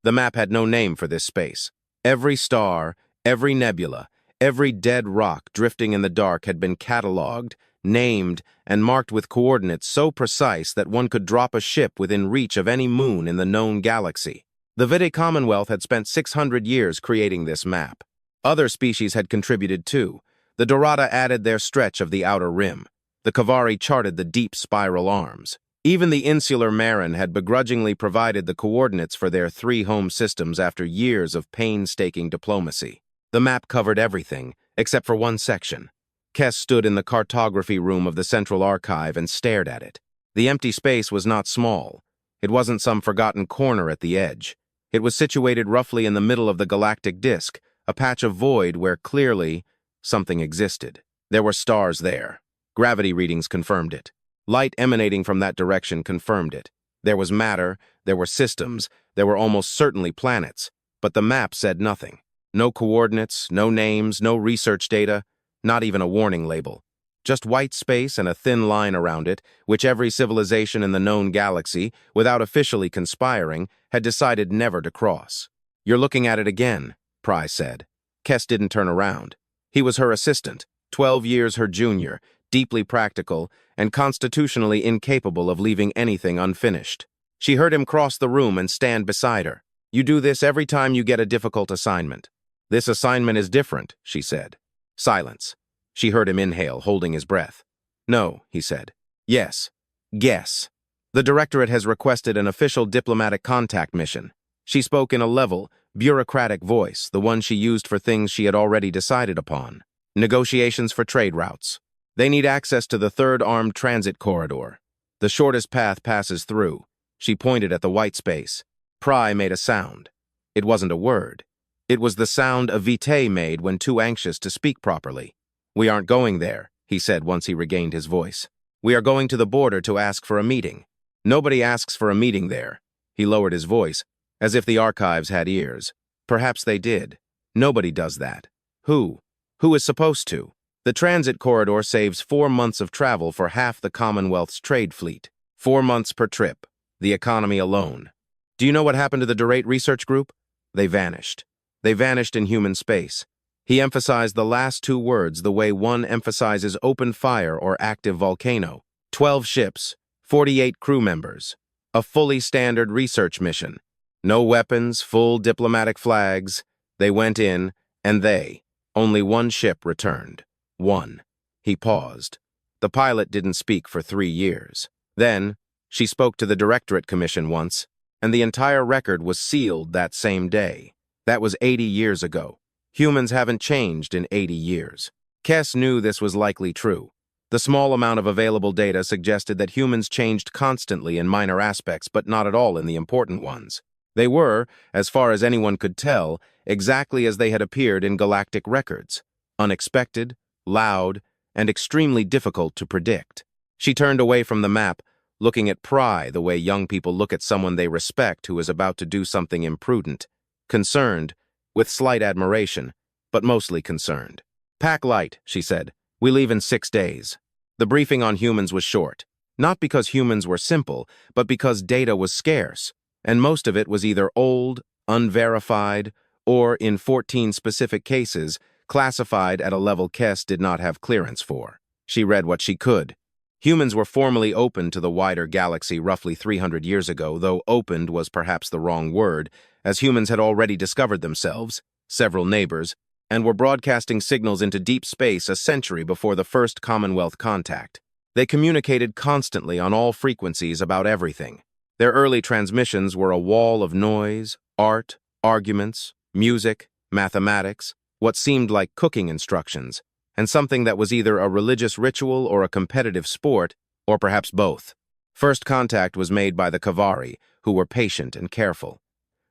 The map had no name for this space. Every star, every nebula, every dead rock drifting in the dark had been catalogued, named, and marked with coordinates so precise that one could drop a ship within reach of any moon in the known galaxy. The Vitae Commonwealth had spent 600 years creating this map. Other species had contributed too. The Durate added their stretch of the outer rim. The Kavari charted the deep spiral arms. Even the insular Marin had begrudgingly provided the coordinates for their 3 home systems after years of painstaking diplomacy. The map covered everything, except for one section. Kes stood in the cartography room of the Central Archive and stared at it. The empty space was not small. It wasn't some forgotten corner at the edge. It was situated roughly in the middle of the galactic disk, a patch of void where clearly something existed. There were stars there. Gravity readings confirmed it. Light emanating from that direction confirmed it. There was matter, there were systems, there were almost certainly planets, but the map said nothing. No coordinates, no names, no research data, not even a warning label. Just white space and a thin line around it, which every civilization in the known galaxy, without officially conspiring, had decided never to cross. "You're looking at it again," Pry said. Kes didn't turn around. He was her assistant, 12 years her junior, deeply practical, and constitutionally incapable of leaving anything unfinished. She heard him cross the room and stand beside her. "You do this every time you get a difficult assignment." "This assignment is different," she said. Silence. She heard him inhale, holding his breath. "No," he said. "Yes. Guess." "The Directorate has requested an official diplomatic contact mission." She spoke in a level, bureaucratic voice, the one she used for things she had already decided upon. "Negotiations for trade routes. They need access to the third armed transit corridor. The shortest path passes through." She pointed at the white space. Pry made a sound. It wasn't a word. It was the sound a Vitae made when too anxious to speak properly. "We aren't going there," he said once he regained his voice. "We are going to the border to ask for a meeting. Nobody asks for a meeting there." He lowered his voice, as if the archives had ears. Perhaps they did. Nobody does that. Who? Who is supposed to? The transit corridor saves 4 months of travel for half the Commonwealth's trade fleet. 4 months per trip. The economy alone. Do you know what happened to the Durate Research Group? They vanished. They vanished in human space. He emphasized the last 2 words the way one emphasizes open fire or active volcano. 12 ships, 48 crew members. A fully standard research mission. No weapons, full diplomatic flags. They went in, and only one ship returned. One. He paused. The pilot didn't speak for 3 years. Then, she spoke to the Directorate Commission once, and the entire record was sealed that same day. That was 80 years ago. Humans haven't changed in 80 years. Kes knew this was likely true. The small amount of available data suggested that humans changed constantly in minor aspects, but not at all in the important ones. They were, as far as anyone could tell, exactly as they had appeared in galactic records. Unexpected, loud, and extremely difficult to predict. She turned away from the map, looking at Pry the way young people look at someone they respect who is about to do something imprudent. Concerned, with slight admiration, but mostly concerned. "Pack light," she said. "We leave in 6 days." The briefing on humans was short, not because humans were simple, but because data was scarce, and most of it was either old, unverified, or, in 14 specific cases, classified at a level Kes did not have clearance for. She read what she could. Humans were formally opened to the wider galaxy roughly 300 years ago, though opened was perhaps the wrong word, as humans had already discovered themselves, several neighbors, and were broadcasting signals into deep space a century before the first Commonwealth contact. They communicated constantly on all frequencies about everything. Their early transmissions were a wall of noise, art, arguments, music, mathematics, what seemed like cooking instructions, and something that was either a religious ritual or a competitive sport, or perhaps both. First contact was made by the Kavari, who were patient and careful.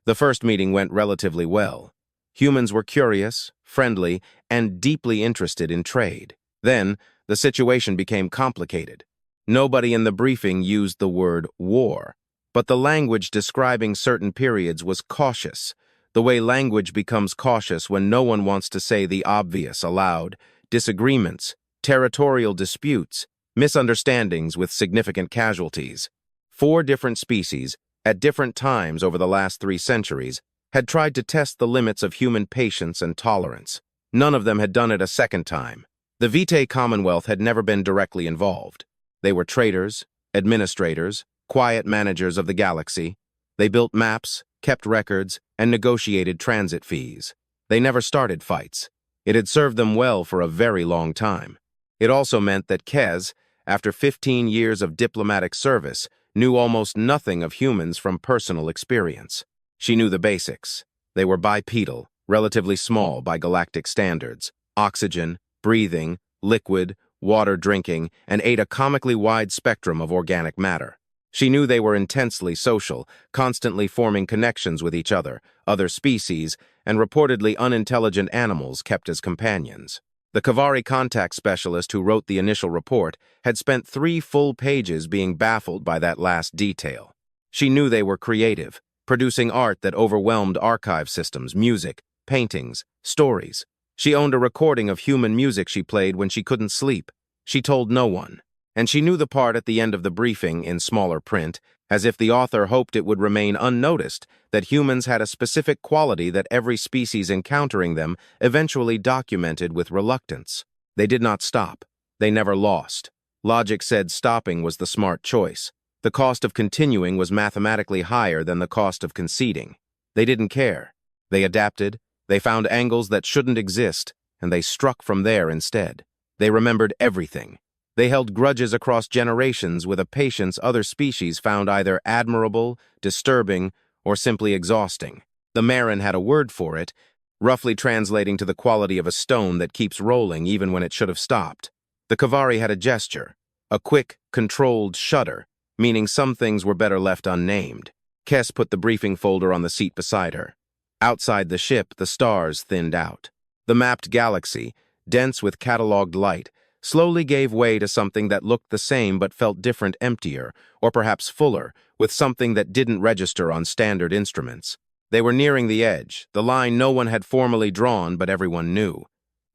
The first meeting went relatively well. Humans were curious, friendly, and deeply interested in trade. Then, the situation became complicated. Nobody in the briefing used the word war, but the language describing certain periods was cautious, the way language becomes cautious when no one wants to say the obvious aloud: disagreements, territorial disputes, misunderstandings with significant casualties. 4 different species, at different times over the last 3 centuries, had tried to test the limits of human patience and tolerance. None of them had done it a second time. The Vitae Commonwealth had never been directly involved. They were traders, administrators, quiet managers of the galaxy. They built maps, kept records, and negotiated transit fees. They never started fights. It had served them well for a very long time. It also meant that Kes, after 15 years of diplomatic service, knew almost nothing of humans from personal experience. She knew the basics. They were bipedal, relatively small by galactic standards, oxygen, breathing, liquid, water drinking, and ate a comically wide spectrum of organic matter. She knew they were intensely social, constantly forming connections with each other species, and reportedly unintelligent animals kept as companions. The Kavari contact specialist who wrote the initial report had spent 3 full pages being baffled by that last detail. She knew they were creative, producing art that overwhelmed archive systems, music, paintings, stories. She owned a recording of human music she played when she couldn't sleep. She told no one. And she knew the part at the end of the briefing in smaller print, as if the author hoped it would remain unnoticed, that humans had a specific quality that every species encountering them eventually documented with reluctance. They did not stop. They never lost. Logic said stopping was the smart choice. The cost of continuing was mathematically higher than the cost of conceding. They didn't care. They adapted. They found angles that shouldn't exist, and they struck from there instead. They remembered everything. They held grudges across generations with a patience other species found either admirable, disturbing, or simply exhausting. The Marin had a word for it, roughly translating to the quality of a stone that keeps rolling even when it should have stopped. The Kavari had a gesture, a quick, controlled shudder, meaning some things were better left unnamed. Kes put the briefing folder on the seat beside her. Outside the ship, the stars thinned out. The mapped galaxy, dense with catalogued light, slowly gave way to something that looked the same but felt different, emptier, or perhaps fuller, with something that didn't register on standard instruments. They were nearing the edge, the line no one had formally drawn but everyone knew.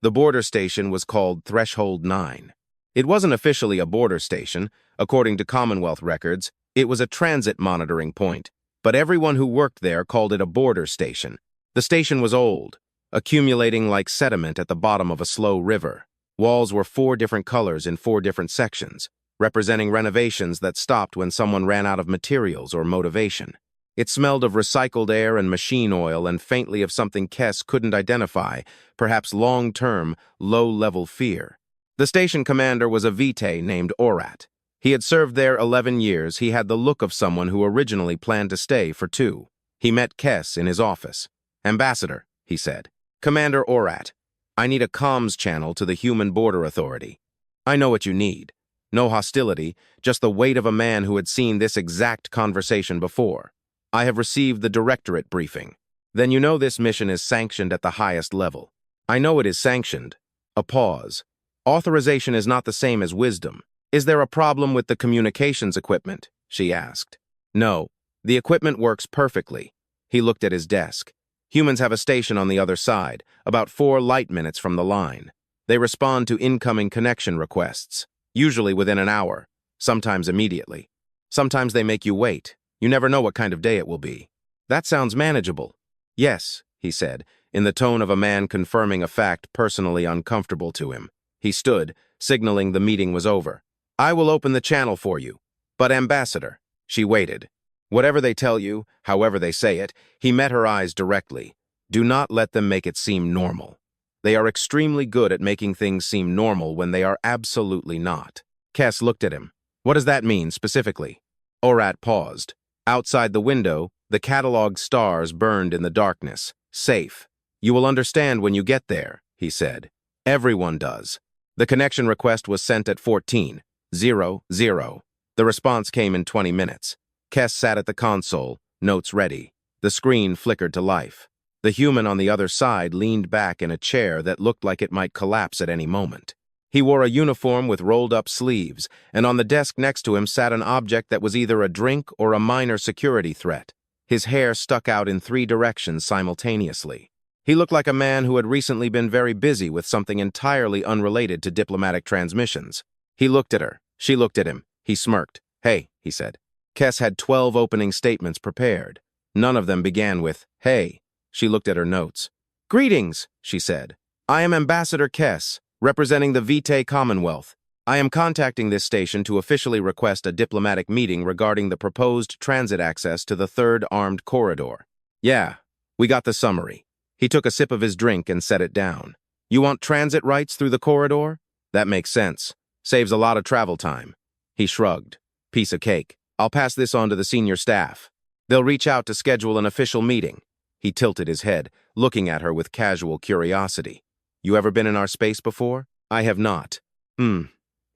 The border station was called Threshold 9. It wasn't officially a border station. According to Commonwealth records, it was a transit monitoring point, but everyone who worked there called it a border station. The station was old, accumulating like sediment at the bottom of a slow river. Walls were 4 different colors in 4 different sections, representing renovations that stopped when someone ran out of materials or motivation. It smelled of recycled air and machine oil and faintly of something Kes couldn't identify, perhaps long-term, low-level fear. The station commander was a Vitae named Durate. He had served there 11 years. He had the look of someone who originally planned to stay for 2. He met Kes in his office. "Ambassador," he said. "Commander Durate, I need a comms channel to the Human Border Authority. I know what you need. No hostility, just the weight of a man who had seen this exact conversation before. I have received the directorate briefing. Then you know this mission is sanctioned at the highest level." "I know it is sanctioned." A pause. "Authorization is not the same as wisdom. Is there a problem with the communications equipment?" she asked. "No. The equipment works perfectly." He looked at his desk. "Humans have a station on the other side, about 4 light minutes from the line. They respond to incoming connection requests, usually within an hour, sometimes immediately. Sometimes they make you wait. You never know what kind of day it will be." "That sounds manageable." "Yes," he said, in the tone of a man confirming a fact personally uncomfortable to him. He stood, signaling the meeting was over. "I will open the channel for you. But Ambassador," she waited. "Whatever they tell you, however they say it," he met her eyes directly. "Do not let them make it seem normal. They are extremely good at making things seem normal when they are absolutely not." Kes looked at him. "What does that mean, specifically?" Durate paused. Outside the window, the cataloged stars burned in the darkness. "Safe. You will understand when you get there," he said. "Everyone does." The connection request was sent at 14:00. The response came in 20 minutes. Kes sat at the console, notes ready. The screen flickered to life. The human on the other side leaned back in a chair that looked like it might collapse at any moment. He wore a uniform with rolled-up sleeves, and on the desk next to him sat an object that was either a drink or a minor security threat. His hair stuck out in 3 directions simultaneously. He looked like a man who had recently been very busy with something entirely unrelated to diplomatic transmissions. He looked at her. She looked at him. He smirked. "Hey," he said. Kes had 12 opening statements prepared. None of them began with, "Hey." She looked at her notes. "Greetings," she said. "I am Ambassador Kes, representing the Vitae Commonwealth. I am contacting this station to officially request a diplomatic meeting regarding the proposed transit access to the third armed corridor." "Yeah, we got the summary." He took a sip of his drink and set it down. "You want transit rights through the corridor? That makes sense. Saves a lot of travel time." He shrugged. "Piece of cake. I'll pass this on to the senior staff. They'll reach out to schedule an official meeting." He tilted his head, looking at her with casual curiosity. "You ever been in our space before?" "I have not."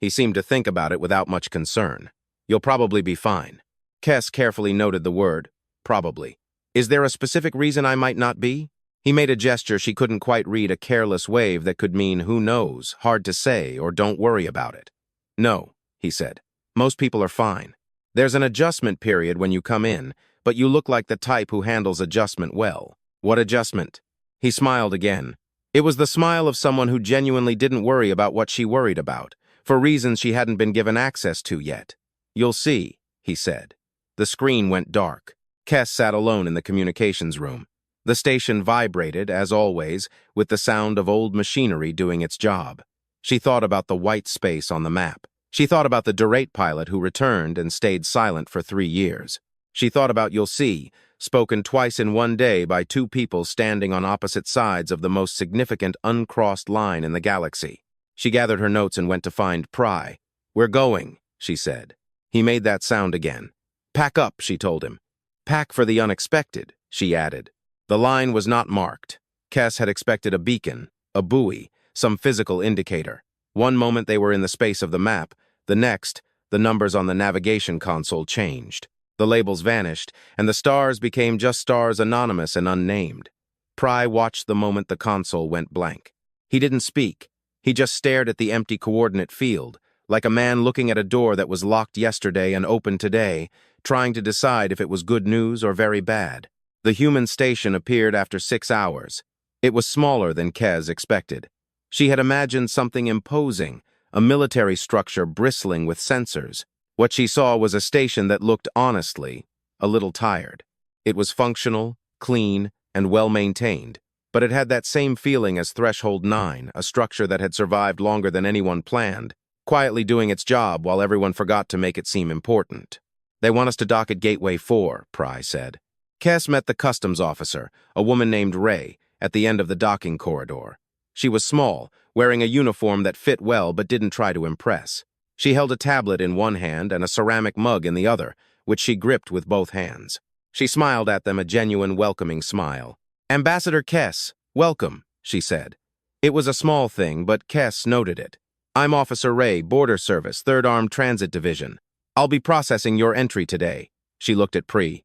He seemed to think about it without much concern. "You'll probably be fine." Kes carefully noted the word, probably. "Is there a specific reason I might not be?" He made a gesture she couldn't quite read, a careless wave that could mean who knows, hard to say, or don't worry about it. "No," he said. "Most people are fine. There's an adjustment period when you come in, but you look like the type who handles adjustment well." "What adjustment?" He smiled again. It was the smile of someone who genuinely didn't worry about what she worried about, for reasons she hadn't been given access to yet. "You'll see," he said. The screen went dark. Kes sat alone in the communications room. The station vibrated, as always, with the sound of old machinery doing its job. She thought about the white space on the map. She thought about the Durate pilot who returned and stayed silent for 3 years. She thought about "you'll see," spoken twice in one day by two people standing on opposite sides of the most significant uncrossed line in the galaxy. She gathered her notes and went to find Pry. "We're going," she said. He made that sound again. "Pack up," she told him. "Pack for the unexpected," she added. The line was not marked. Kes had expected a beacon, a buoy, some physical indicator. One moment they were in the space of the map, the next, the numbers on the navigation console changed. The labels vanished, and the stars became just stars, anonymous and unnamed. Pry watched the moment the console went blank. He didn't speak. He just stared at the empty coordinate field, like a man looking at a door that was locked yesterday and open today, trying to decide if it was good news or very bad. The human station appeared after 6 hours. It was smaller than Kes expected. She had imagined something imposing, a military structure bristling with sensors. What she saw was a station that looked, honestly, a little tired. It was functional, clean, and well-maintained, but it had that same feeling as Threshold 9, a structure that had survived longer than anyone planned, quietly doing its job while everyone forgot to make it seem important. "They want us to dock at Gateway 4, Pry said. Kes met the customs officer, a woman named Ray, at the end of the docking corridor. She was small, wearing a uniform that fit well but didn't try to impress. She held a tablet in one hand and a ceramic mug in the other, which she gripped with both hands. She smiled at them, a genuine, welcoming smile. "Ambassador Kes, welcome," she said. It was a small thing, but Kes noted it. "I'm Officer Ray, Border Service, 3rd Armed Transit Division. I'll be processing your entry today." She looked at Pry.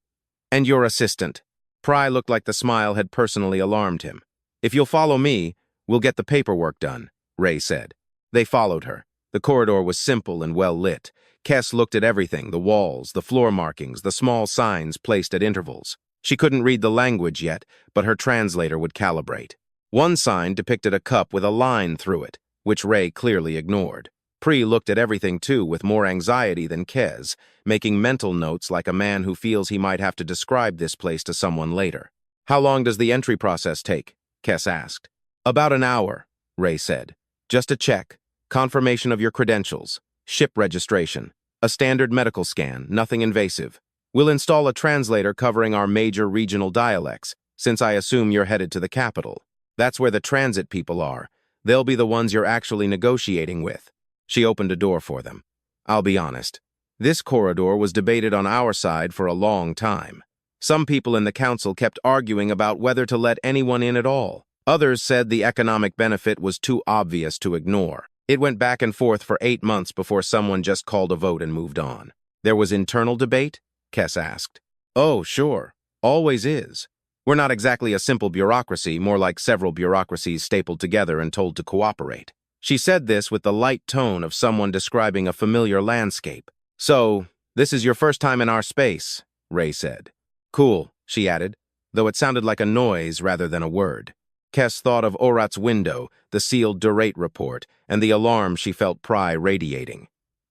"And your assistant." Pry looked like the smile had personally alarmed him. "If you'll follow me, we'll get the paperwork done," Ray said. They followed her. The corridor was simple and well lit. Kes looked at everything, the walls, the floor markings, the small signs placed at intervals. She couldn't read the language yet, but her translator would calibrate. One sign depicted a cup with a line through it, which Ray clearly ignored. Pry looked at everything too with more anxiety than Kes, making mental notes like a man who feels he might have to describe this place to someone later. "How long does the entry process take?" Kes asked. "About an hour," Ray said. "Just a check, confirmation of your credentials, ship registration, a standard medical scan, nothing invasive. We'll install a translator covering our major regional dialects, since I assume you're headed to the capital. That's where the transit people are. They'll be the ones you're actually negotiating with." She opened a door for them. "I'll be honest. This corridor was debated on our side for a long time. Some people in the council kept arguing about whether to let anyone in at all. Others said the economic benefit was too obvious to ignore. It went back and forth for 8 months before someone just called a vote and moved on." "There was internal debate?" Kes asked. "Oh, sure. Always is. We're not exactly a simple bureaucracy, more like several bureaucracies stapled together and told to cooperate." She said this with the light tone of someone describing a familiar landscape. "So, this is your first time in our space," Ray said. "Cool," she added, though it sounded like a noise rather than a word. Kes thought of Orat's window, the sealed Durate report, and the alarm she felt Pry radiating.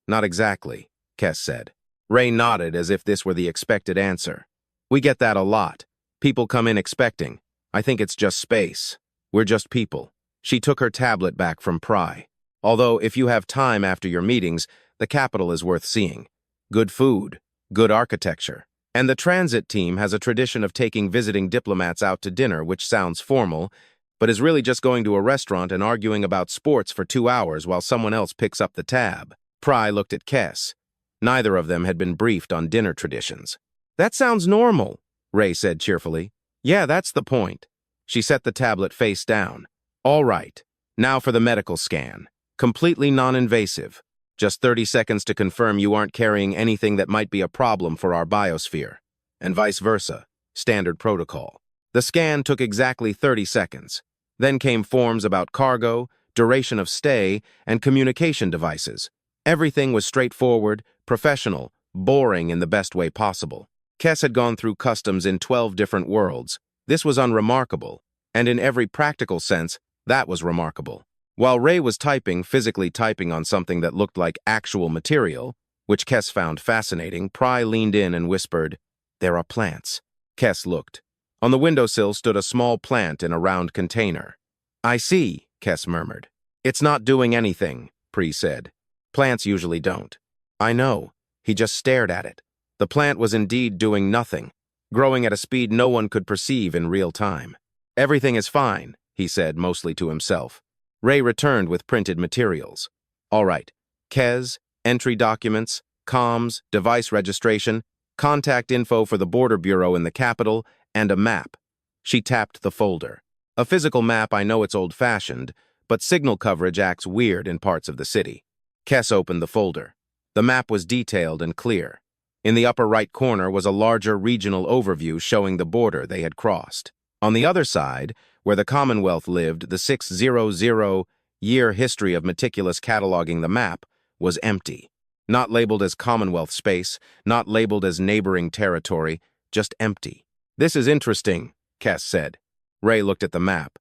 "Not exactly," Kes said. Ray nodded as if this were the expected answer. We get that a lot. People come in expecting. I think it's just space. We're just people. She took her tablet back from Pry. Although, if you have time after your meetings, the capital is worth seeing. Good food, good architecture. And the transit team has a tradition of taking visiting diplomats out to dinner, which sounds formal, but is really just going to a restaurant and arguing about sports for 2 hours while someone else picks up the tab. Pry looked at Kes. Neither of them had been briefed on dinner traditions. That sounds normal, Ray said cheerfully. Yeah, that's the point. She set the tablet face down. All right, now for the medical scan. Completely non-invasive. Just 30 seconds to confirm you aren't carrying anything that might be a problem for our biosphere. And vice versa. Standard protocol. The scan took exactly 30 seconds. Then came forms about cargo, duration of stay, and communication devices. Everything was straightforward, professional, boring in the best way possible. Kes had gone through customs in 12 different worlds. This was unremarkable, and in every practical sense, that was remarkable. While Ray was physically typing on something that looked like actual material, which Kes found fascinating, Pry leaned in and whispered, "There are plants." Kes looked. On the windowsill stood a small plant in a round container. "I see," Kes murmured. "It's not doing anything," Pry said. "Plants usually don't." "I know." He just stared at it. The plant was indeed doing nothing, growing at a speed no one could perceive in real time. "Everything is fine," he said, mostly to himself. Ray returned with printed materials. "All right. Kes, entry documents, comms, device registration, contact info for the Border Bureau in the capital, and a map." She tapped the folder. "A physical map, I know it's old-fashioned, but signal coverage acts weird in parts of the city." Kes opened the folder. The map was detailed and clear. In the upper right corner was a larger regional overview showing the border they had crossed. On the other side, where the Commonwealth lived, the 600-year history of meticulous cataloging the map was empty. Not labeled as Commonwealth space, not labeled as neighboring territory, just empty. "This is interesting," Kes said. Ray looked at the map.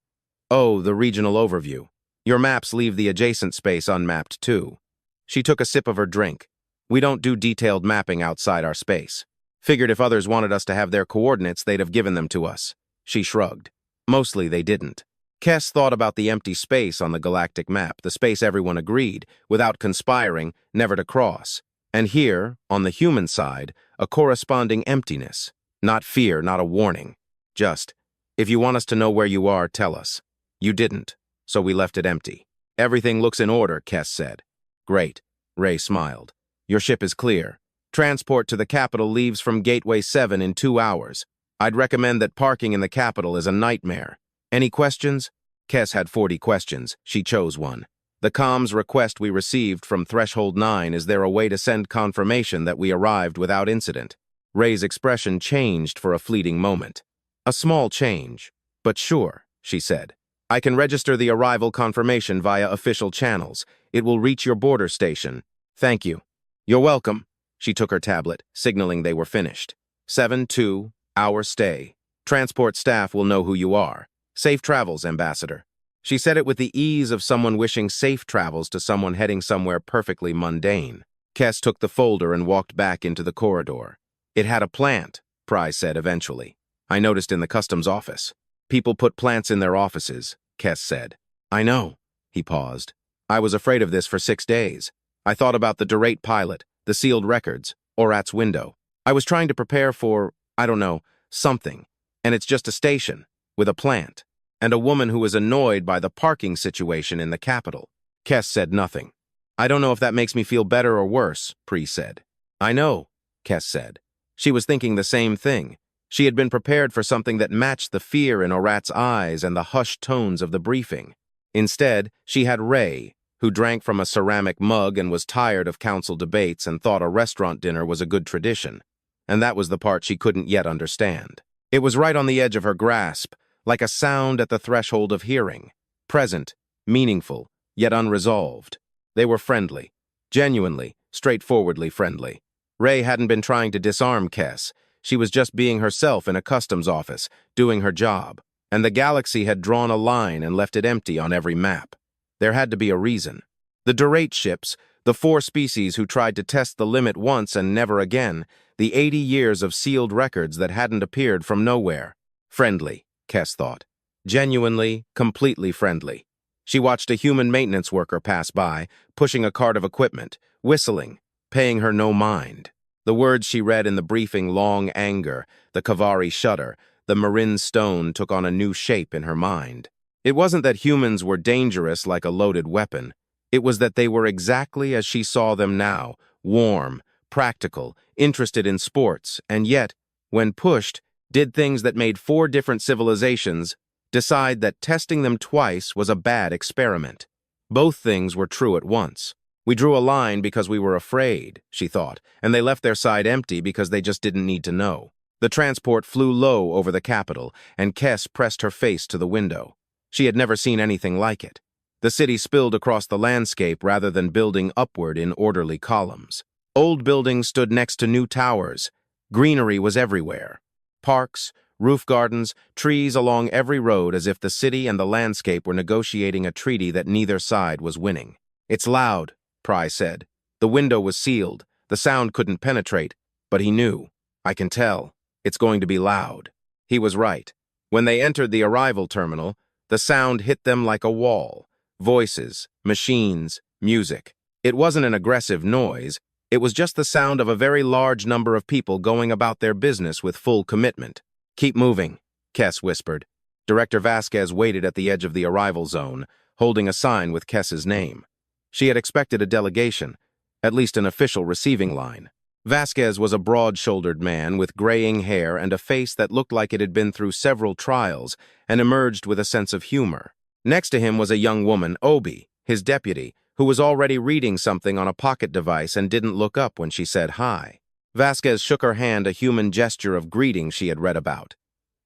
"Oh, the regional overview. Your maps leave the adjacent space unmapped too." She took a sip of her drink. "We don't do detailed mapping outside our space. Figured if others wanted us to have their coordinates, they'd have given them to us." She shrugged. Mostly they didn't. Kes thought about the empty space on the galactic map, the space everyone agreed, without conspiring, never to cross. And here, on the human side, a corresponding emptiness. Not fear, not a warning. Just, if you want us to know where you are, tell us. You didn't, so we left it empty. "Everything looks in order," Kes said. "Great," Ray smiled. "Your ship is clear. Transport to the capital leaves from Gateway 7 in 2 hours. I'd recommend that parking in the capital is a nightmare. Any questions?" Kes had 40 questions. She chose one. "The comms request we received from Threshold 9, is there a way to send confirmation that we arrived without incident?" Ray's expression changed for a fleeting moment. "A small change, but sure," she said. "I can register the arrival confirmation via official channels. It will reach your border station. Thank you." "You're welcome." She took her tablet, signaling they were finished. 7-2-hour stay. Transport staff will know who you are. Safe travels, Ambassador." She said it with the ease of someone wishing safe travels to someone heading somewhere perfectly mundane. Kes took the folder and walked back into the corridor. "It had a plant," Pry said eventually. "I noticed in the customs office. People put plants in their offices," Kes said. "I know." He paused. "I was afraid of this for 6 days. I thought about the Durate pilot, the sealed records, Orat's window. I was trying to prepare for, I don't know, something. And it's just a station, with a plant, and a woman who is annoyed by the parking situation in the capital." Kes said nothing. "I don't know if that makes me feel better or worse," Pry said. "I know," Kes said. She was thinking the same thing. She had been prepared for something that matched the fear in Orat's eyes and the hushed tones of the briefing. Instead, she had Ray, who drank from a ceramic mug and was tired of council debates and thought a restaurant dinner was a good tradition. And that was the part she couldn't yet understand. It was right on the edge of her grasp, like a sound at the threshold of hearing. Present, meaningful, yet unresolved. They were friendly. Genuinely, straightforwardly friendly. Ray hadn't been trying to disarm Kes. She was just being herself in a customs office, doing her job. And the galaxy had drawn a line and left it empty on every map. There had to be a reason. The Durate ships, The 4 species who tried to test the limit once and never again, the 80 years of sealed records that hadn't appeared from nowhere. Friendly, Kes thought. Genuinely, completely friendly. She watched a human maintenance worker pass by, pushing a cart of equipment, whistling, paying her no mind. The words she read in the briefing long anger, the Kavari shudder, the Marin stone took on a new shape in her mind. It wasn't that humans were dangerous like a loaded weapon. It was that they were exactly as she saw them now, warm, practical, interested in sports, and yet, when pushed, did things that made 4 different civilizations decide that testing them twice was a bad experiment. Both things were true at once. We drew a line because we were afraid, she thought, and they left their side empty because they just didn't need to know. The transport flew low over the capital, and Kes pressed her face to the window. She had never seen anything like it. The city spilled across the landscape rather than building upward in orderly columns. Old buildings stood next to new towers. Greenery was everywhere. Parks, roof gardens, trees along every road, as if the city and the landscape were negotiating a treaty that neither side was winning. "It's loud," Pry said. The window was sealed. The sound couldn't penetrate, but he knew. "I can tell. It's going to be loud." He was right. When they entered the arrival terminal, the sound hit them like a wall. Voices, machines, music. It wasn't an aggressive noise. It was just the sound of a very large number of people going about their business with full commitment. "Keep moving," Kes whispered. Director Vasquez waited at the edge of the arrival zone, holding a sign with Kes's name. She had expected a delegation, at least an official receiving line. Vasquez was a broad-shouldered man with graying hair and a face that looked like it had been through several trials and emerged with a sense of humor. Next to him was a young woman, Obi, his deputy, who was already reading something on a pocket device and didn't look up when she said hi. Vasquez shook her hand, a human gesture of greeting she had read about.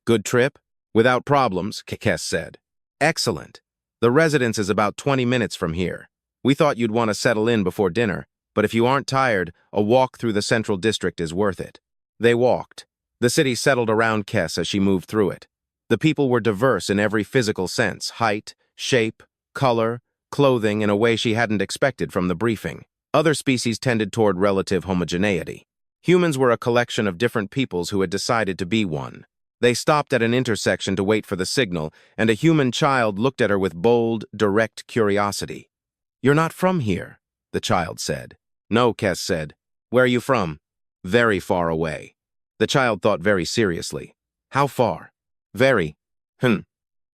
"Good trip?" "Without problems," Kes said. "Excellent. The residence is about 20 minutes from here. We thought you'd want to settle in before dinner, but if you aren't tired, a walk through the central district is worth it." They walked. The city settled around Kes as she moved through it. The people were diverse in every physical sense, height, shape, color, clothing in a way she hadn't expected from the briefing. Other species tended toward relative homogeneity. Humans were a collection of different peoples who had decided to be one. They stopped at an intersection to wait for the signal, and a human child looked at her with bold, direct curiosity. "You're not from here," the child said. "No," Kes said. "Where are you from?" "Very far away." The child thought very seriously. "How far?" "Very."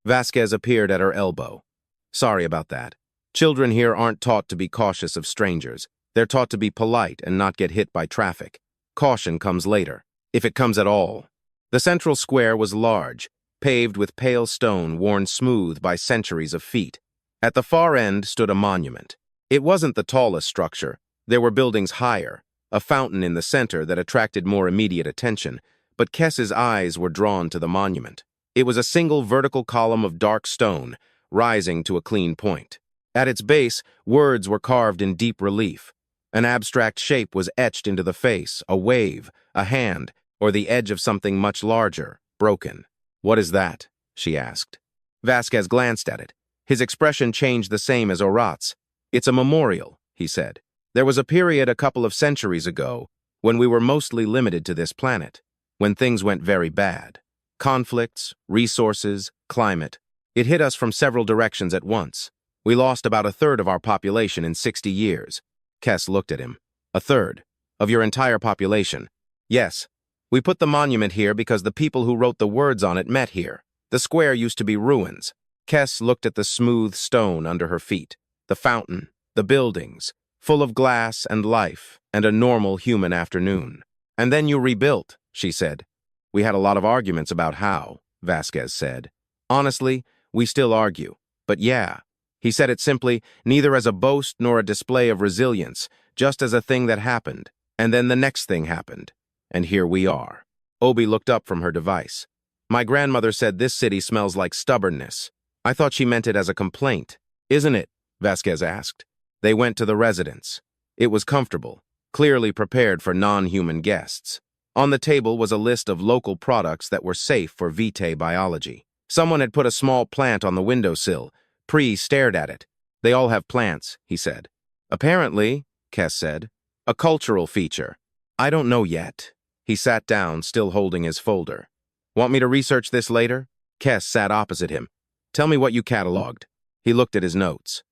Vasquez appeared at her elbow. "Sorry about that. Children here aren't taught to be cautious of strangers. They're taught to be polite and not get hit by traffic. Caution comes later, if it comes at all." The central square was large, paved with pale stone worn smooth by centuries of feet. At the far end stood a monument. It wasn't the tallest structure. There were buildings higher, a fountain in the center that attracted more immediate attention, but Kes's eyes were drawn to the monument. It was a single vertical column of dark stone, rising to a clean point. At its base, words were carved in deep relief. An abstract shape was etched into the face, a wave, a hand, or the edge of something much larger, broken. "What is that?" she asked. Vasquez glanced at it. His expression changed the same as Orat's. "It's a memorial," he said. "There was a period a couple of centuries ago when we were mostly limited to this planet, when things went very bad. Conflicts, resources, climate. It hit us from several directions at once. We lost about a third of our population in 60 years. Kes looked at him. "A third? Of your entire population?" "Yes. We put the monument here because the people who wrote the words on it met here. The square used to be ruins." Kes looked at the smooth stone under her feet, the fountain, the buildings, full of glass and life, and a normal human afternoon. "And then you rebuilt," she said. "We had a lot of arguments about how," Vasquez said. "Honestly, we still argue. But yeah." He said it simply, neither as a boast nor a display of resilience, just as a thing that happened. And then the next thing happened. And here we are. Obi looked up from her device. "My grandmother said this city smells like stubbornness." I thought she meant it as a complaint. "Isn't it?" Vasquez asked. They went to the residence. It was comfortable, clearly prepared for non-human guests. On the table was a list of local products that were safe for vitae biology. Someone had put a small plant on the windowsill. Pri stared at it. "They all have plants," he said. "Apparently," Kes said. A cultural feature. I don't know yet. He sat down, still holding his folder. Want me to research this later? Kes sat opposite him. Tell me what you cataloged. He looked at his notes.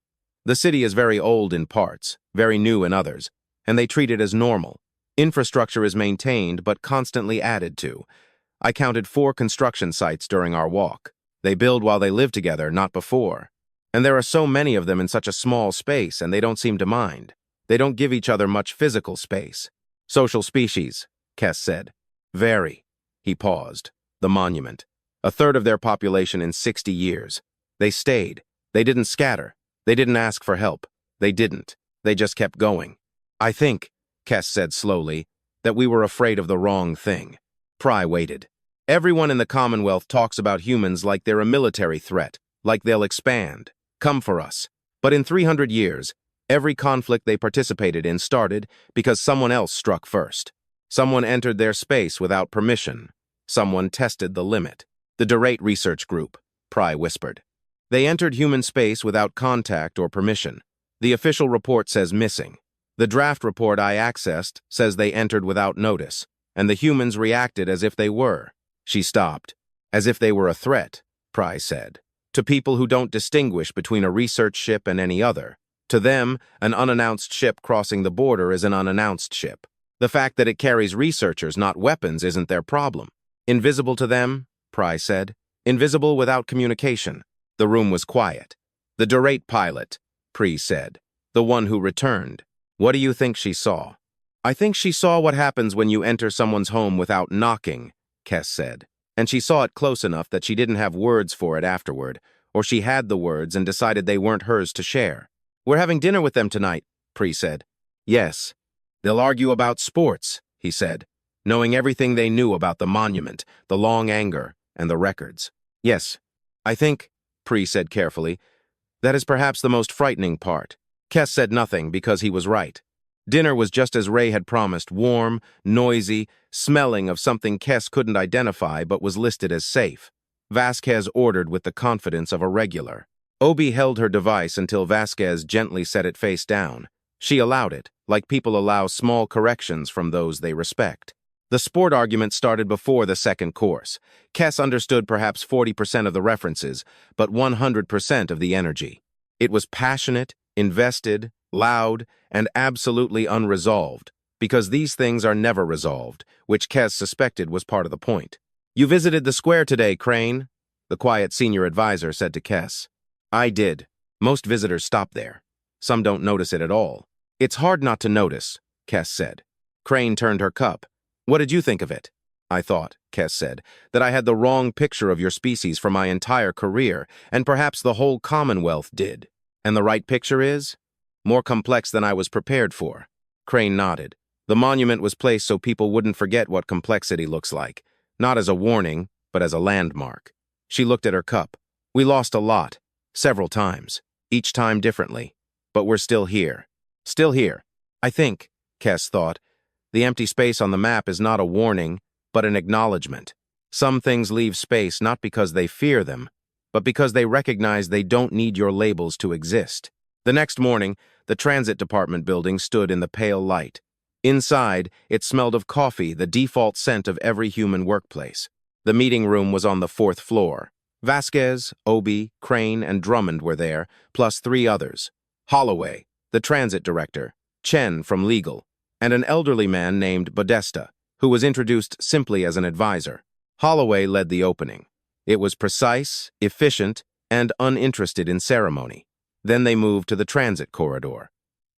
The city is very old in parts, very new in others, and they treat it as normal. Infrastructure is maintained but constantly added to. I counted 4 construction sites during our walk. They build while they live together, not before. And there are so many of them in such a small space, and they don't seem to mind. They don't give each other much physical space. Social species, Kes said. Very. He paused. The monument. 1/3 of their population in 60 years. They stayed. They didn't scatter. They didn't ask for help. They didn't. They just kept going. I think, Kes said slowly, that we were afraid of the wrong thing. Pry waited. Everyone in the Commonwealth talks about humans like they're a military threat, like they'll expand, come for us. But in 300 years, every conflict they participated in started because someone else struck first. Someone entered their space without permission. Someone tested the limit. The Durate Research Group, Pry whispered. They entered human space without contact or permission. The official report says missing. The draft report I accessed says they entered without notice, and the humans reacted as if they were. She stopped. As if they were a threat, Pry said. To people who don't distinguish between a research ship and any other. To them, an unannounced ship crossing the border is an unannounced ship. The fact that it carries researchers, not weapons, isn't their problem. Invisible to them, Pry said. Invisible without communication. The room was quiet. The Durate pilot, Pry said. The one who returned. What do you think she saw? I think she saw what happens when you enter someone's home without knocking, Kes said. And she saw it close enough that she didn't have words for it afterward, or she had the words and decided they weren't hers to share. We're having dinner with them tonight, Pry said. Yes. They'll argue about sports, he said, knowing everything they knew about the monument, the long anger, and the records. Yes, I think, Pry said carefully, that is perhaps the most frightening part. Kes said nothing because he was right. Dinner was just as Ray had promised, warm, noisy, smelling of something Kes couldn't identify but was listed as safe. Vasquez ordered with the confidence of a regular. Obi held her device until Vasquez gently set it face down. She allowed it, like people allow small corrections from those they respect. The sport argument started before the second course. Kes understood perhaps 40% of the references, but 100% of the energy. It was passionate, invested, loud, and absolutely unresolved, because these things are never resolved, which Kes suspected was part of the point. You visited the square today, Crane, the quiet senior advisor said to Kes. I did. Most visitors stop there. Some don't notice it at all. It's hard not to notice, Kes said. Crane turned her cup. What did you think of it? I thought, Kes said, that I had the wrong picture of your species for my entire career, and perhaps the whole Commonwealth did. And the right picture is? More complex than I was prepared for. Crane nodded. The monument was placed so people wouldn't forget what complexity looks like, not as a warning, but as a landmark. She looked at her cup. We lost a lot, several times, each time differently, but we're still here. Still here. I think, Kes thought, the empty space on the map is not a warning, but an acknowledgement. Some things leave space not because they fear them, but because they recognize they don't need your labels to exist. The next morning, the transit department building stood in the pale light. Inside, it smelled of coffee, the default scent of every human workplace. The meeting room was on the 4th floor. Vasquez, Obi, Crane, and Drummond were there, plus 3 others. Holloway, the transit director, Chen from legal, and an elderly man named Podesta, who was introduced simply as an advisor. Holloway led the opening. It was precise, efficient, and uninterested in ceremony. Then they moved to the transit corridor.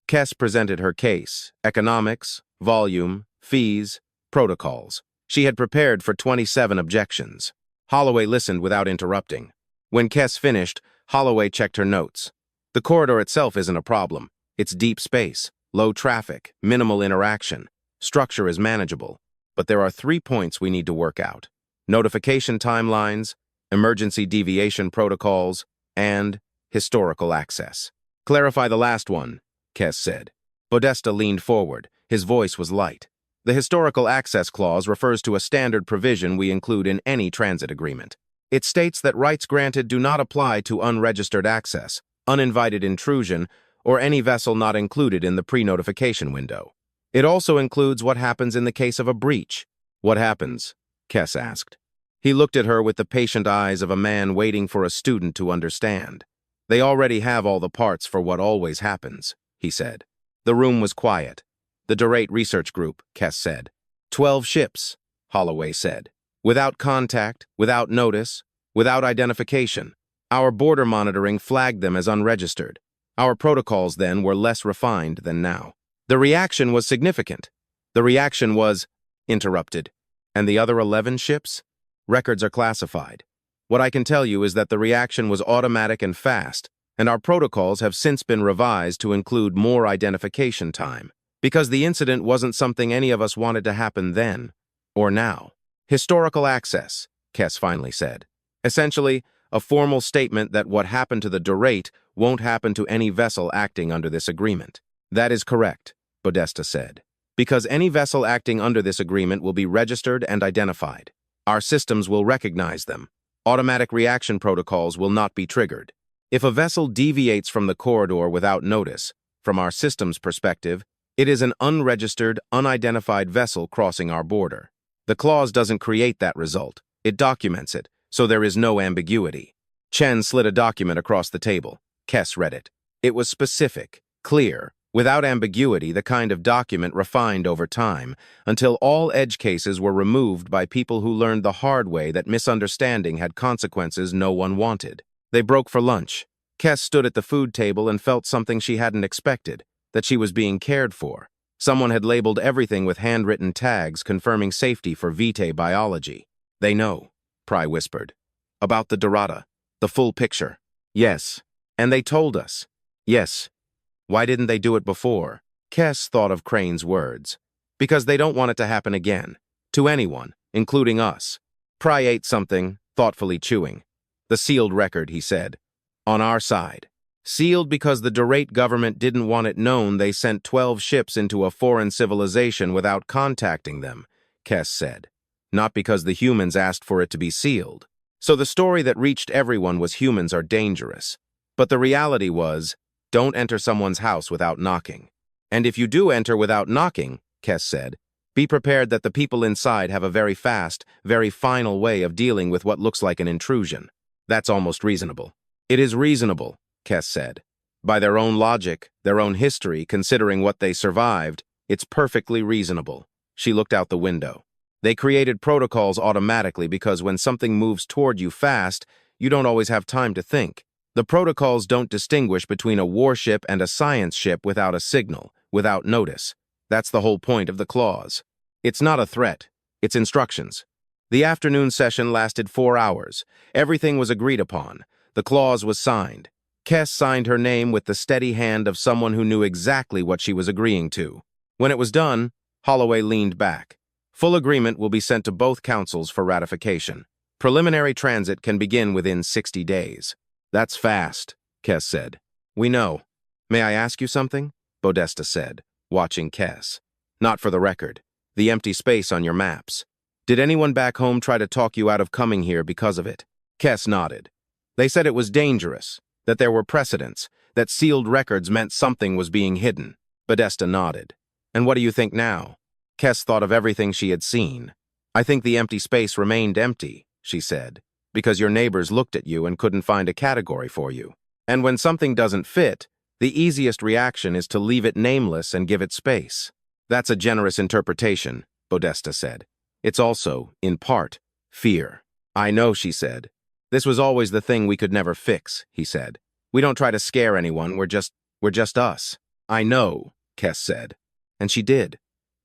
Kes presented her case, economics, volume, fees, protocols. She had prepared for 27 objections. Holloway listened without interrupting. When Kes finished, Holloway checked her notes. The corridor itself isn't a problem. It's deep space, low traffic, minimal interaction. Structure is manageable. But there are 3 points we need to work out. Notification timelines, emergency deviation protocols, and historical access. Clarify the last one, Kes said. Podesta leaned forward. His voice was light. The historical access clause refers to a standard provision we include in any transit agreement. It states that rights granted do not apply to unregistered access, uninvited intrusion, or any vessel not included in the pre-notification window. It also includes what happens in the case of a breach. What happens? Kes asked. He looked at her with the patient eyes of a man waiting for a student to understand. They already have all the parts for what always happens, he said. The room was quiet. The Durate Research Group, Kes said. 12 ships, Holloway said. Without contact, without notice, without identification. Our border monitoring flagged them as unregistered. Our protocols then were less refined than now. The reaction was significant. The reaction was interrupted. And the other 11 ships? Records are classified. What I can tell you is that the reaction was automatic and fast, and our protocols have since been revised to include more identification time, because the incident wasn't something any of us wanted to happen then or now. Historical access, Kes finally said. Essentially, a formal statement that what happened to the Durate won't happen to any vessel acting under this agreement. That is correct, Podesta said, because any vessel acting under this agreement will be registered and identified. Our systems will recognize them. Automatic reaction protocols will not be triggered. If a vessel deviates from the corridor without notice, from our system's perspective, it is an unregistered, unidentified vessel crossing our border. The clause doesn't create that result. It documents it, so there is no ambiguity. Chen slid a document across the table. Kes read it. It was specific, clear, without ambiguity, the kind of document refined over time, until all edge cases were removed by people who learned the hard way that misunderstanding had consequences no one wanted. They broke for lunch. Kes stood at the food table and felt something she hadn't expected, that she was being cared for. Someone had labeled everything with handwritten tags confirming safety for Vitae biology. They know, Pry whispered. About the Durate, the full picture. Yes. And they told us. Yes. Why didn't they do it before? Kes thought of Crane's words. Because they don't want it to happen again. To anyone, including us. Pry ate something, thoughtfully chewing. The sealed record, he said. On our side. Sealed because the Durate government didn't want it known they sent 12 ships into a foreign civilization without contacting them, Kes said. Not because the humans asked for it to be sealed. So the story that reached everyone was humans are dangerous. But the reality was, don't enter someone's house without knocking. And if you do enter without knocking, Kes said, be prepared that the people inside have a very fast, very final way of dealing with what looks like an intrusion. That's almost reasonable. It is reasonable, Kes said. By their own logic, their own history, considering what they survived, it's perfectly reasonable. She looked out the window. They created protocols automatically because when something moves toward you fast, you don't always have time to think. The protocols don't distinguish between a warship and a science ship without a signal, without notice. That's the whole point of the clause. It's not a threat. It's instructions. The afternoon session lasted 4 hours. Everything was agreed upon. The clause was signed. Kes signed her name with the steady hand of someone who knew exactly what she was agreeing to. When it was done, Holloway leaned back. Full agreement will be sent to both councils for ratification. Preliminary transit can begin within 60 days. That's fast, Kes said. We know. May I ask you something? Podesta said, watching Kes. Not for the record. The empty space on your maps. Did anyone back home try to talk you out of coming here because of it? Kes nodded. They said it was dangerous, that there were precedents, that sealed records meant something was being hidden. Podesta nodded. And what do you think now? Kes thought of everything she had seen. I think the empty space remained empty, she said, because your neighbors looked at you and couldn't find a category for you. And when something doesn't fit, the easiest reaction is to leave it nameless and give it space. That's a generous interpretation, Podesta said. It's also, in part, fear. I know, she said. This was always the thing we could never fix, he said. We don't try to scare anyone, we're just us. I know, Kes said. And she did.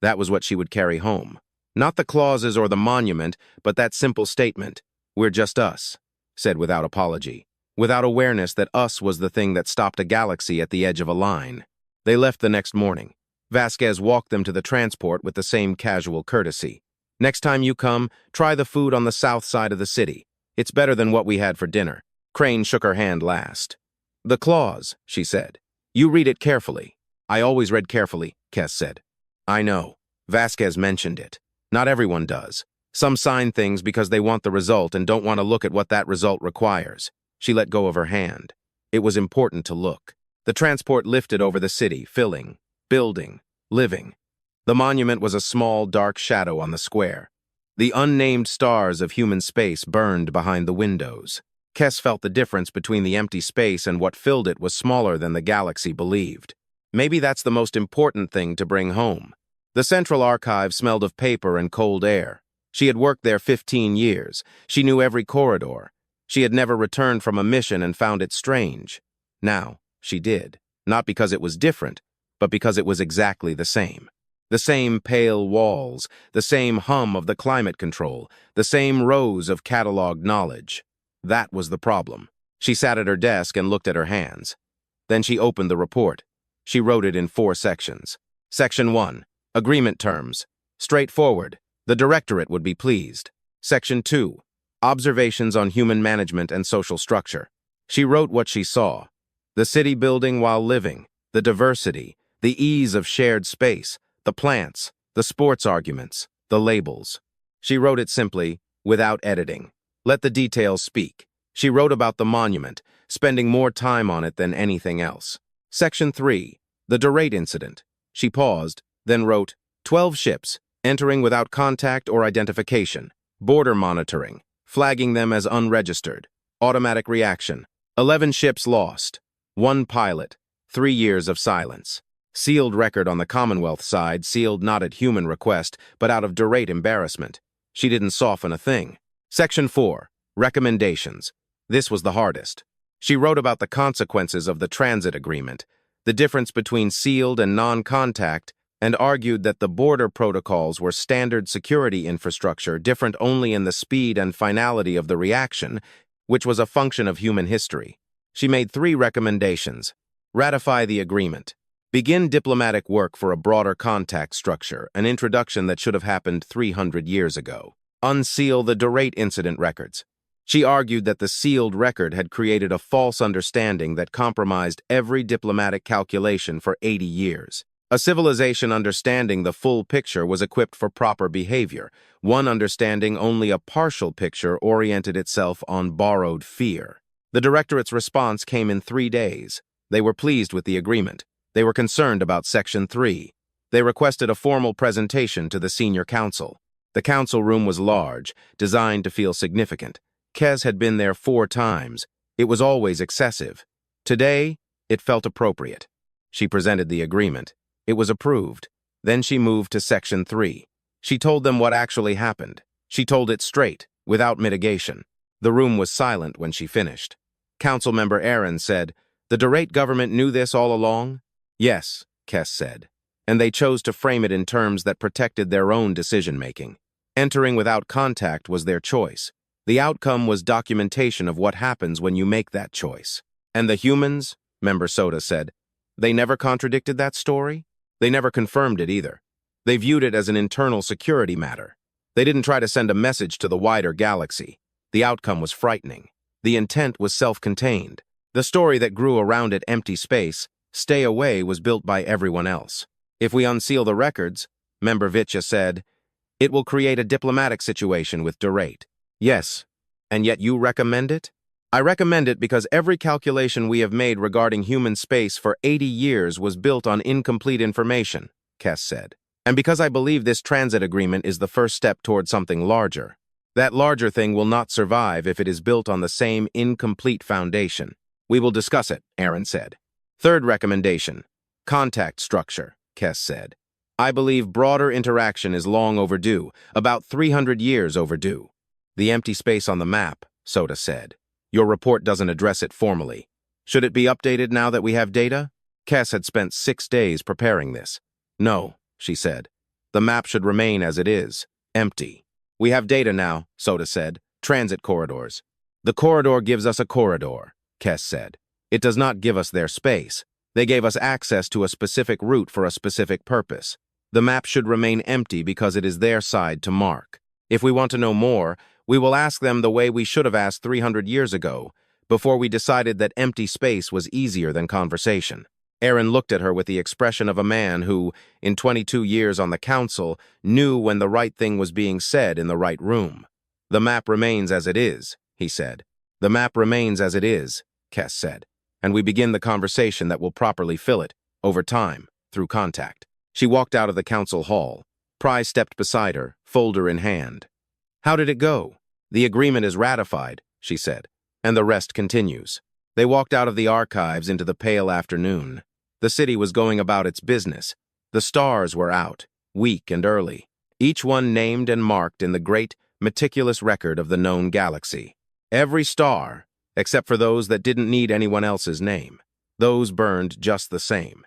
That was what she would carry home. Not the clauses or the monument, but that simple statement. We're just us, said without apology, without awareness that us was the thing that stopped a galaxy at the edge of a line. They left the next morning. Vasquez walked them to the transport with the same casual courtesy. Next time you come, try the food on the south side of the city. It's better than what we had for dinner. Crane shook her hand last. The clause, she said. You read it carefully. I always read carefully, Kes said. I know. Vasquez mentioned it. Not everyone does. Some sign things because they want the result and don't want to look at what that result requires. She let go of her hand. It was important to look. The transport lifted over the city, filling, building, living. The monument was a small, dark shadow on the square. The unnamed stars of human space burned behind the windows. Kes felt the difference between the empty space and what filled it was smaller than the galaxy believed. Maybe that's the most important thing to bring home. The central archive smelled of paper and cold air. She had worked there 15 years. She knew every corridor. She had never returned from a mission and found it strange. Now, she did. Not because it was different, but because it was exactly the same. The same pale walls, the same hum of the climate control, the same rows of cataloged knowledge. That was the problem. She sat at her desk and looked at her hands. Then she opened the report. She wrote it in 4 sections. Section 1. Agreement terms. Straightforward. The Directorate would be pleased. Section 2. Observations on human management and social structure. She wrote what she saw. The city building while living, the diversity, the ease of shared space, the plants, the sports arguments, the labels. She wrote it simply, without editing. Let the details speak. She wrote about the monument, spending more time on it than anything else. Section 3. The Durate Incident. She paused, then wrote, 12 ships, entering without contact or identification, border monitoring, flagging them as unregistered, automatic reaction, 11 ships lost, 1 pilot, 3 years of silence. Sealed record on the Commonwealth side, sealed not at human request, but out of Durate embarrassment. She didn't soften a thing. Section 4. Recommendations. This was the hardest. She wrote about the consequences of the transit agreement, the difference between sealed and non-contact, and argued that the border protocols were standard security infrastructure different only in the speed and finality of the reaction, which was a function of human history. She made 3 recommendations. Ratify the agreement. Begin diplomatic work for a broader contact structure, an introduction that should have happened 300 years ago. Unseal the Durate Incident records. She argued that the sealed record had created a false understanding that compromised every diplomatic calculation for 80 years. A civilization understanding the full picture was equipped for proper behavior. One understanding only a partial picture oriented itself on borrowed fear. The Directorate's response came in 3 days. They were pleased with the agreement. They were concerned about Section 3. They requested a formal presentation to the Senior Council. The council room was large, designed to feel significant. Kes had been there 4 times. It was always excessive. Today, it felt appropriate. She presented the agreement. It was approved. Then she moved to Section 3. She told them what actually happened. She told it straight, without mitigation. The room was silent when she finished. Councilmember Aaron said, "The Durate government knew this all along?" "Yes," Kes said. "And they chose to frame it in terms that protected their own decision-making. Entering without contact was their choice. The outcome was documentation of what happens when you make that choice." "And the humans," Member Soda said, "they never contradicted that story? They never confirmed it either. They viewed it as an internal security matter. They didn't try to send a message to the wider galaxy. The outcome was frightening. The intent was self-contained. The story that grew around it, empty space, stay away, was built by everyone else. If we unseal the records," Member Vitcha said, "it will create a diplomatic situation with Durate." "Yes, and yet you recommend it?" "I recommend it because every calculation we have made regarding human space for 80 years was built on incomplete information," Kes said. "And because I believe this transit agreement is the first step toward something larger. That larger thing will not survive if it is built on the same incomplete foundation." "We will discuss it," Aaron said. "Third recommendation, contact structure," Kes said. "I believe broader interaction is long overdue, about 300 years overdue." "The empty space on the map," Soda said. "Your report doesn't address it formally. Should it be updated now that we have data?" Kes had spent 6 days preparing this. "No," she said. "The map should remain as it is, empty." "We have data now," Soda said. "Transit corridors." "The corridor gives us a corridor," Kes said. "It does not give us their space. They gave us access to a specific route for a specific purpose. The map should remain empty because it is their side to mark. If we want to know more, we will ask them the way we should have asked 300 years ago, before we decided that empty space was easier than conversation." Aaron looked at her with the expression of a man who, in 22 years on the council, knew when the right thing was being said in the right room. "The map remains as it is," he said. "The map remains as it is," Kes said. and we begin the conversation that will properly fill it, over time, through contact. She walked out of the council hall. Pry stepped beside her, folder in hand. How did it go? The agreement is ratified, she said, and the rest continues. They walked out of the archives into the pale afternoon. The city was going about its business. The stars were out, weak and early, each one named and marked in the great, meticulous record of the known galaxy. Every star, except for those that didn't need anyone else's name. Those burned just the same.